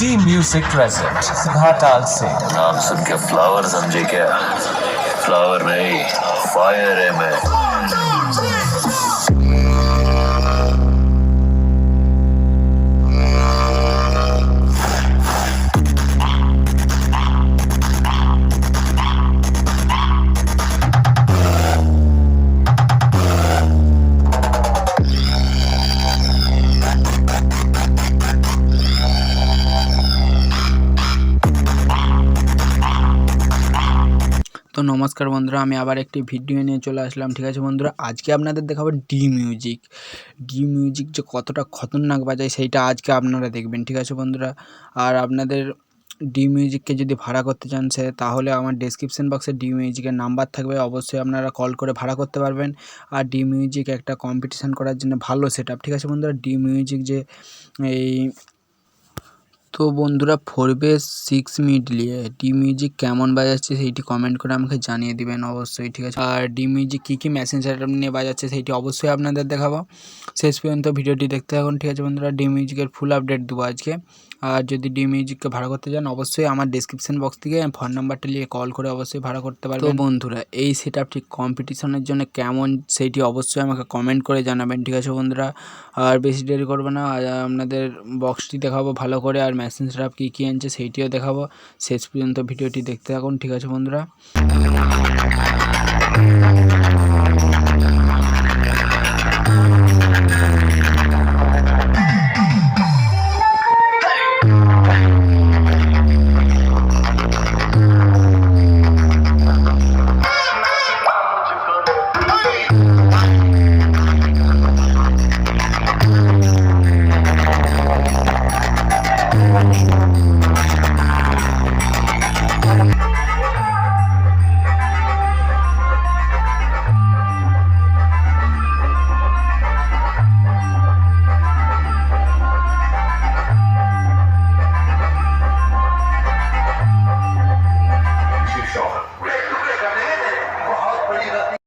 D music present Ghatal से। नाम सुन के फ्लावर समझे क्या? फ्लावर नहीं, फायर है मैं। তো নমস্কার বন্ধুরা, আমি আবার একটি ভিডিও নিয়ে চলে আসলাম। ঠিক আছে বন্ধুরা, আজকে আপনাদের দেখাবো ডি মিউজিক যে কতটা খতরনাক বাজায় সেইটা আজকে আপনারা দেখবেন। ঠিক আছে বন্ধুরা, আর আপনাদের ডি মিউজিককে যদি ভাড়া করতে চান তাহলে আমার ডেসক্রিপশন বক্সে ডি মিউজিকের নাম্বার থাকবে, অবশ্যই আপনারা কল করে ভাড়া করতে পারবেন। আর ডি মিউজিক একটা কম্পিটিশান করার জন্য ভালো সেট আপ। ঠিক আছে বন্ধুরা, ডি মিউজিক যে এই তো বন্ধুরা 4/6 মিডলিয়ে ডি মিউজিক কেমন বাজাচ্ছে সেইটি কমেন্ট করে আমাকে জানিয়ে দিবেন অবশ্যই। ঠিক আছে, আর ডি মিউজিক কী মেশিন সেটআপ নিয়ে বাজাচ্ছে সেইটি অবশ্যই আপনাদের দেখাবো। শেষ পর্যন্ত ভিডিওটি দেখতে থাকুন। ঠিক আছে বন্ধুরা, ডি মিউজিকের ফুল আপডেট দেবো আজকে। আর যদি ডি মিউজিককে ভাড়া করতে চান অবশ্যই আমার ডেসক্রিপশন বক্স থেকে ফোন নাম্বারটা নিয়ে কল করে অবশ্যই ভাড়া করতে পারবেন। তো বন্ধুরা, এই সেট আপটি কম্পিটিশনের জন্য কেমন সেইটি অবশ্যই আমাকে কমেন্ট করে জানাবেন। ঠিক আছে বন্ধুরা, আর বেশি দেরি করবো না, আপনাদের বক্সটি দেখাবো ভালো করে, আর মেশিন সেটআপ কী আনছে সেইটিও দেখাবো। শেষ পর্যন্ত ভিডিওটি দেখতে থাকুন। ঠিক আছে বন্ধুরা।